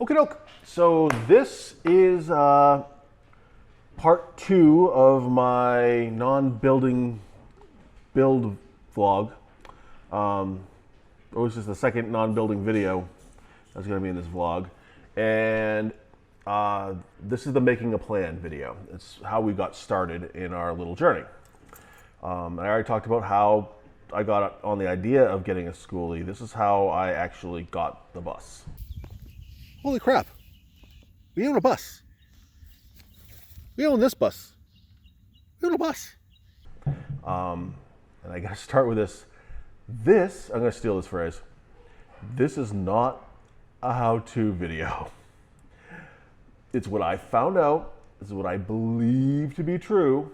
Okie doke. So this is part 2 of my non-building build vlog. It was just the second non-building video that's going to be in this vlog. And this is the making a plan video. It's how we got started in our little journey. I already talked about how I got on the idea of getting a Skoolie. This is how I actually got the bus. Holy crap. We own a bus. We own this bus. We own a bus. And I gotta start with this. I'm gonna steal this phrase. This is not a how-to video. It's what I found out. This is what I believe to be true.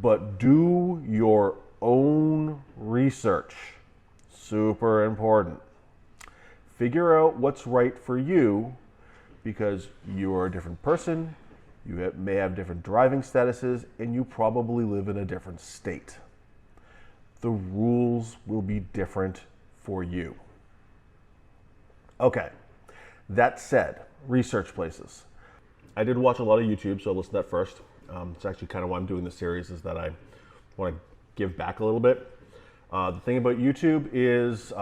But do your own research. Super important. Figure out what's right for you because you are a different person, you may have different driving statuses, and you probably live in a different state. The rules will be different for you. Okay, that said, research places. I did watch a lot of YouTube, so I'll listen to that first. It's actually kind of why I'm doing this series, is that I want to give back a little bit. The thing about YouTube is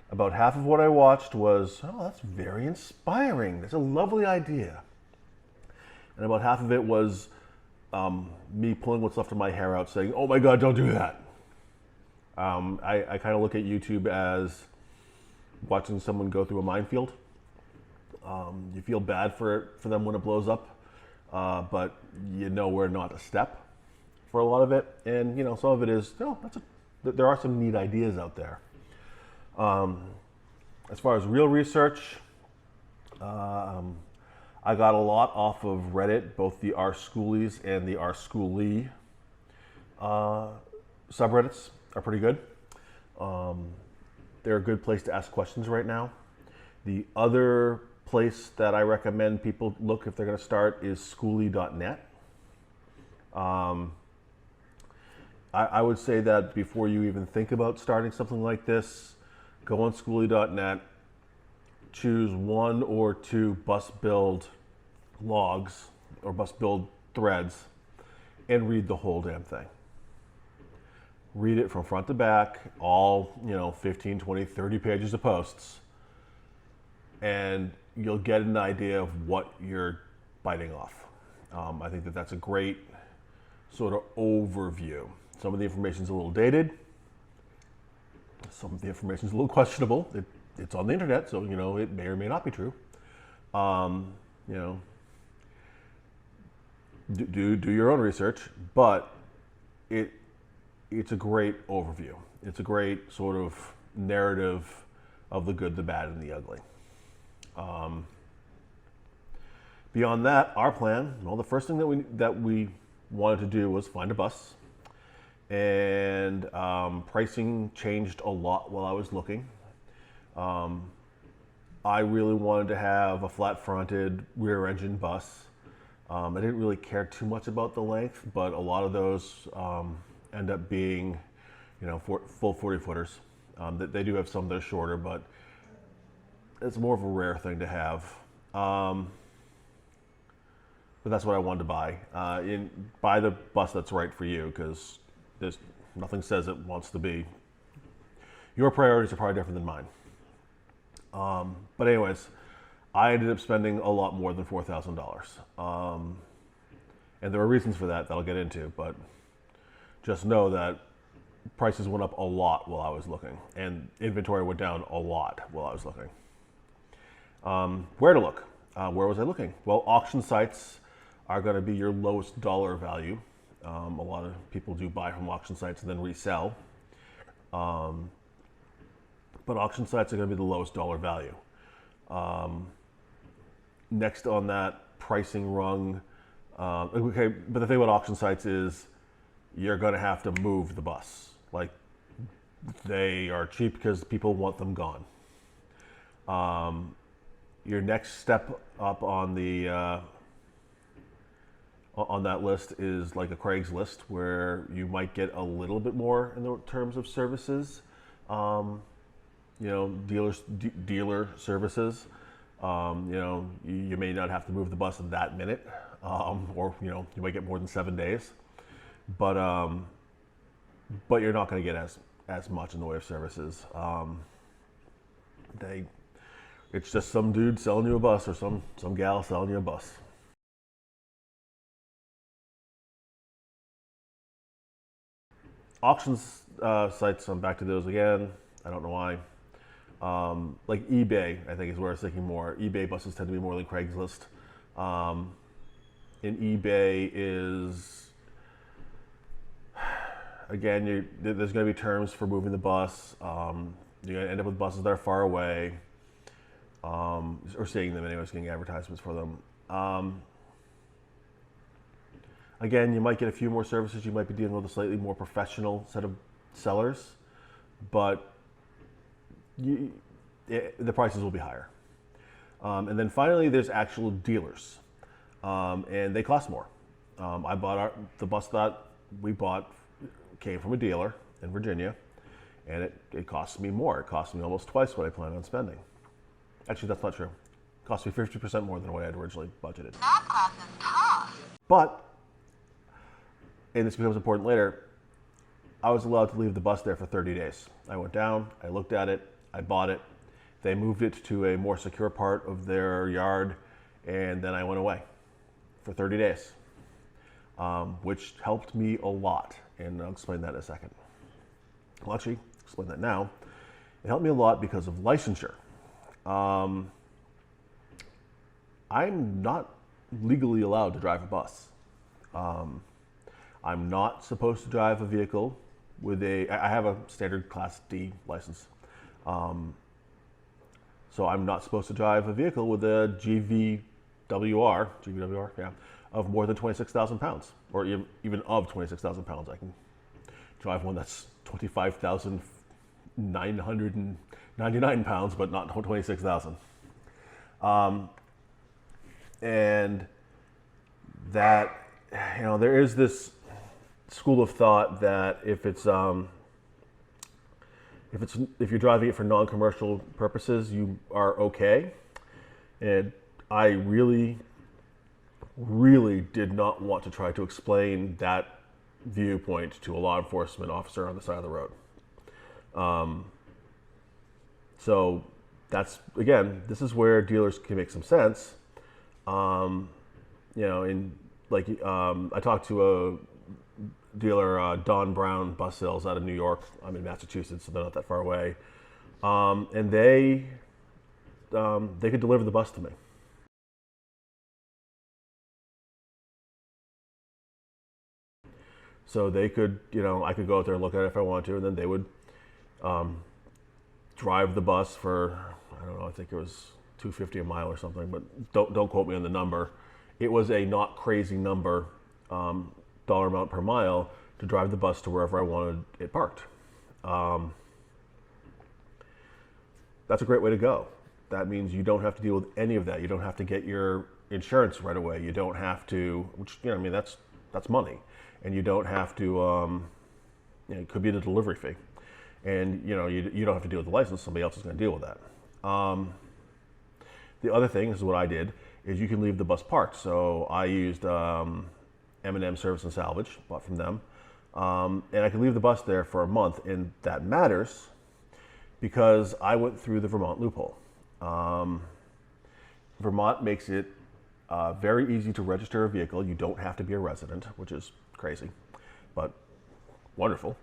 about half of what I watched was, oh, that's very inspiring. That's a lovely idea. And about half of it was me pulling what's left of my hair out saying, oh my God, don't do that. I kind of look at YouTube as watching someone go through a minefield. You feel bad for them when it blows up, but you know where not to step for a lot of it. And, you know, some of it is, there are some neat ideas out there. As far as real research, I got a lot off of Reddit, both the r Skoolies and the r Skoolie subreddits are pretty good. They're a good place to ask questions right now. The other place that I recommend people look if they're going to start is skoolie.net. I would say that before you even think about starting something like this, go on skoolie.net, choose 1 or 2 bus build logs or bus build threads, and read the whole damn thing. Read it from front to back, all 15, 20, 30 pages of posts, and you'll get an idea of what you're biting off. I think that that's a great sort of overview. Some of the information's a little dated. Some of the information is a little questionable. It's on the internet, so it may or may not be true. Do your own research, but it's a great overview. It's a great sort of narrative of the good, the bad, and the ugly. Beyond that, our plan. Well, the first thing that we wanted to do was find a bus. And pricing changed a lot while I was looking. I really wanted to have a flat-fronted rear-engine bus. I didn't really care too much about the length, but a lot of those end up being, full 40-footers. They do have some that are shorter, but it's more of a rare thing to have. But that's what I wanted to buy. Buy the bus that's right for you, because there's nothing says it wants to be. Your priorities are probably different than mine. But anyways, I ended up spending a lot more than $4,000. And there are reasons for that I'll get into, but just know that prices went up a lot while I was looking, and inventory went down a lot while I was looking. Where to look? Where was I looking? Well, auction sites are going to be your lowest dollar value. A lot of people do buy from auction sites and then resell. But auction sites are going to be the lowest dollar value. Next on that pricing rung, okay, but the thing about auction sites is you're going to have to move the bus. Like, they are cheap because people want them gone. Your next step up on the on that list is like a Craigslist, where you might get a little bit more in the terms of services. dealer services. You may not have to move the bus in that minute, or you might get more than 7 days, but you're not going to get as much in the way of services. It's just some dude selling you a bus or some gal selling you a bus. Auctions sites, I'm back to those again. I don't know why. Like eBay, I think is where I was thinking more. eBay buses tend to be more like Craigslist. And eBay is, again, there's going to be terms for moving the bus. You're going to end up with buses that are far away, or seeing them anyways, getting advertisements for them. Again, you might get a few more services. You might be dealing with a slightly more professional set of sellers, but the prices will be higher. And then finally, there's actual dealers, and they cost more. The bus that we bought came from a dealer in Virginia, and it cost me more. It cost me almost twice what I planned on spending. Actually, that's not true. It cost me 50% more than what I had originally budgeted. That class is tough. But, and this becomes important later, I was allowed to leave the bus there for 30 days. I went down, I looked at it, I bought it. They moved it to a more secure part of their yard, and then I went away for 30 days, which helped me a lot, and I'll explain that in a second. I'll actually explain that now. It helped me a lot because of licensure. I'm not legally allowed to drive a bus. I'm not supposed to drive a vehicle with I have a standard Class D license. So I'm not supposed to drive a vehicle with a GVWR, yeah, of more than 26,000 pounds, or even of 26,000 pounds. I can drive one that's 25,999 pounds, but not 26,000. And that, there is this school of thought that if you're driving it for non-commercial purposes, you are okay. And I really, really did not want to try to explain that viewpoint to a law enforcement officer on the side of the road. So that's, again, this is where dealers can make some sense. I talked to a dealer, Don Brown Bus Sales out of New York. I'm in Massachusetts, so they're not that far away. And they could deliver the bus to me. So they could, I could go out there and look at it if I wanted to, and then they would drive the bus for, I don't know, I think it was $2.50 a mile or something, but don't quote me on the number. It was a not crazy number, dollar amount per mile to drive the bus to wherever I wanted it parked. That's a great way to go. That means you don't have to deal with any of that. You don't have to get your insurance right away. You don't have to, which, that's money. And you don't have to, it could be the delivery fee. And, you don't have to deal with the license. Somebody else is going to deal with that. The other thing, this is what I did, is you can leave the bus parked. So I used M&M Service and Salvage, bought from them. And I could leave the bus there for a month. And that matters because I went through the Vermont loophole. Vermont makes it very easy to register a vehicle. You don't have to be a resident, which is crazy, but wonderful.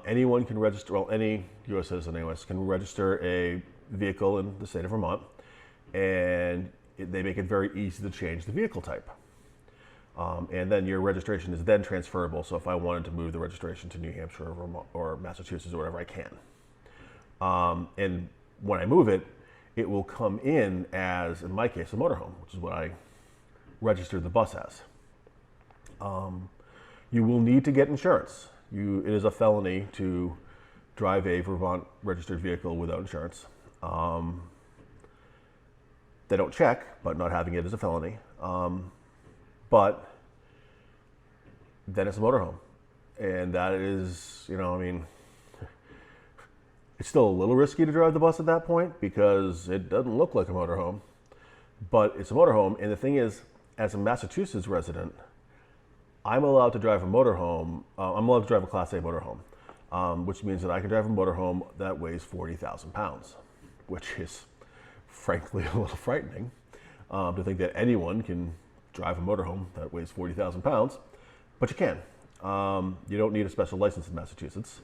Anyone can register, well, any U.S. citizen anyways, can register a vehicle in the state of Vermont, and they make it very easy to change the vehicle type. And then your registration is then transferable, so if I wanted to move the registration to New Hampshire or Vermont or Massachusetts or whatever, I can. And when I move it, it will come in as, in my case, a motorhome, which is what I registered the bus as. You will need to get insurance. It is a felony to drive a Vermont registered vehicle without insurance. They don't check, but not having it is a felony. But then it's a motorhome. And that is, it's It's still a little risky to drive the bus at that point because it doesn't look like a motorhome, but it's a motorhome. And the thing is, as a Massachusetts resident, I'm allowed to drive a motorhome. I'm allowed to drive a Class A motorhome, which means that I can drive a motorhome that weighs 40,000 pounds, which is frankly a little frightening to think that anyone can drive a motorhome that weighs 40,000 pounds, but you can. You don't need a special license in Massachusetts.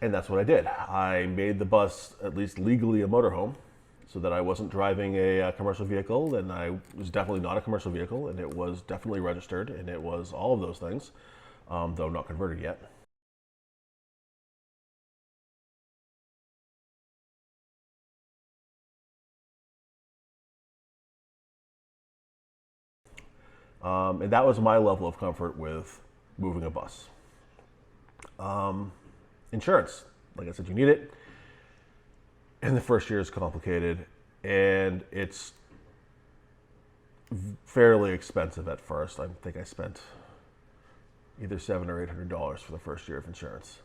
And that's what I did. I made the bus at least legally a motorhome so that I wasn't driving a commercial vehicle, and I was definitely not a commercial vehicle, and it was definitely registered, and it was all of those things, though not converted yet. And that was my level of comfort with moving a bus. Insurance, like I said, you need it. And the first year is complicated, and it's fairly expensive at first. I think I spent either $700 or $800 for the first year of insurance.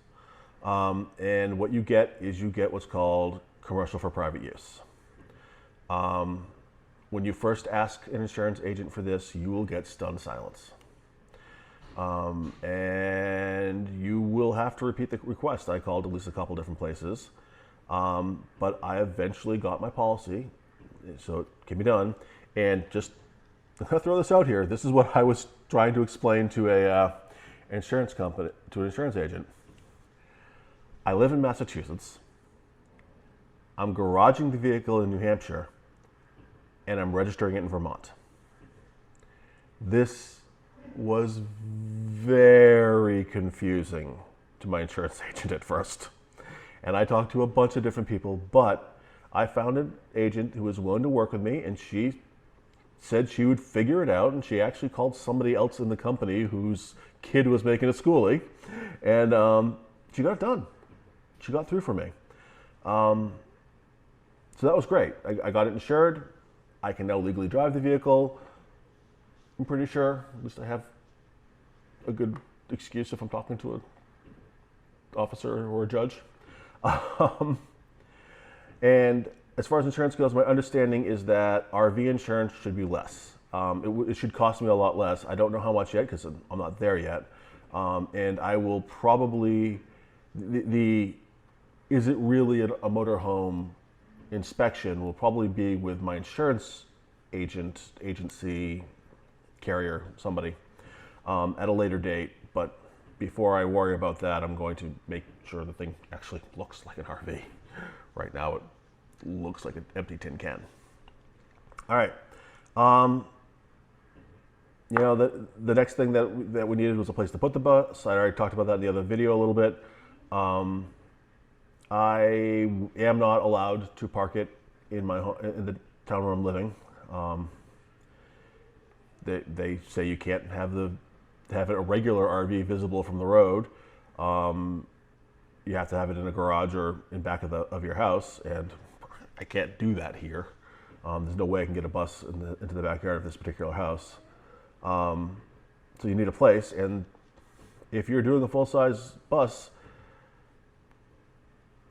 And what you get is you get what's called commercial for private use. When you first ask an insurance agent for this, you will get stunned silence. And you will have to repeat the request. I called at least a couple different places, but I eventually got my policy, so it can be done. And just I'm gonna throw this out here. This is what I was trying to explain to a insurance company, to an insurance agent. I live in Massachusetts. I'm garaging the vehicle in New Hampshire, and I'm registering it in Vermont. This was very confusing to my insurance agent at first. And I talked to a bunch of different people, but I found an agent who was willing to work with me, and she said she would figure it out, and she actually called somebody else in the company whose kid was making a Skoolie, and she got it done. She got through for me. So that was great. I got it insured. I can now legally drive the vehicle. I'm pretty sure, at least I have a good excuse if I'm talking to an officer or a judge. And as far as insurance goes, my understanding is that RV insurance should be less. It should cost me a lot less. I don't know how much yet because I'm not there yet. And I will probably, is it really a motorhome inspection will probably be with my insurance agency, carrier, somebody, at a later date. But before I worry about that, I'm going to make sure the thing actually looks like an RV. Right now, it looks like an empty tin can. All right. You know, the next thing that we needed was a place to put the bus. I already talked about that in the other video a little bit. I am not allowed to park it in the town where I'm living. They say you can't have a regular RV visible from the road. You have to have it in a garage or in back of your house, and I can't do that here. There's no way I can get a bus into the backyard of this particular house. So you need a place, and if you're doing a full-size bus,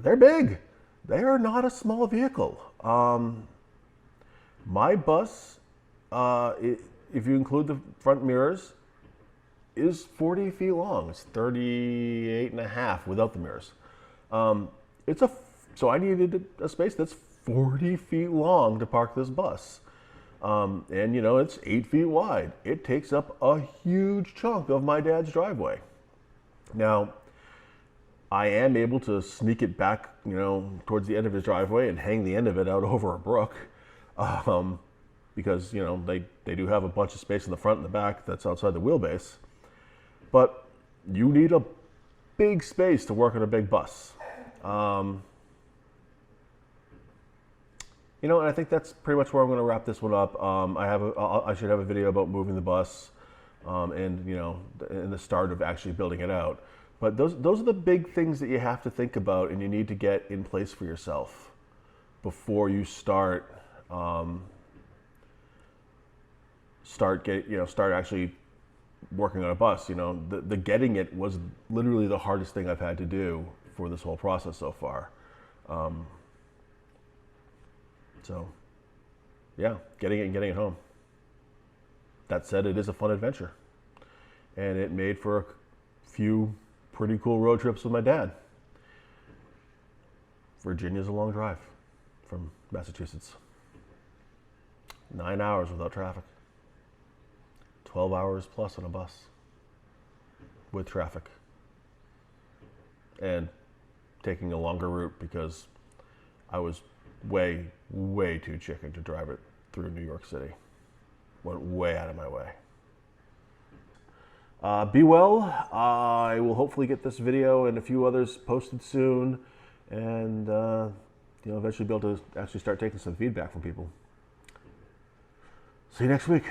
they're big. They are not a small vehicle. My bus, if you include the front mirrors, is 40 feet long. It's 38 and a half without the mirrors. So I needed a space that's 40 feet long to park this bus. And you know, it's 8 feet wide. It takes up a huge chunk of my dad's driveway. Now, I am able to sneak it back, you know, towards the end of his driveway and hang the end of it out over a brook. Because, you know, they do have a bunch of space in the front and the back that's outside the wheelbase. But you need a big space to work on a big bus. You know, and I think that's pretty much where I'm going to wrap this one up. I should have a video about moving the bus, and you know, in the start of actually building it out. But those are the big things that you have to think about, and you need to get in place for yourself before you start actually working on a bus. You know, the getting it was literally the hardest thing I've had to do for this whole process so far. So, yeah, getting it and getting it home. That said, it is a fun adventure. And it made for a few pretty cool road trips with my dad. Virginia's a long drive from Massachusetts. 9 hours without traffic. 12 hours plus on a bus with traffic. And taking a longer route because I was way, way too chicken to drive it through New York City. Went way out of my way. Be well. I will hopefully get this video and a few others posted soon, and eventually be able to actually start taking some feedback from people. See you next week.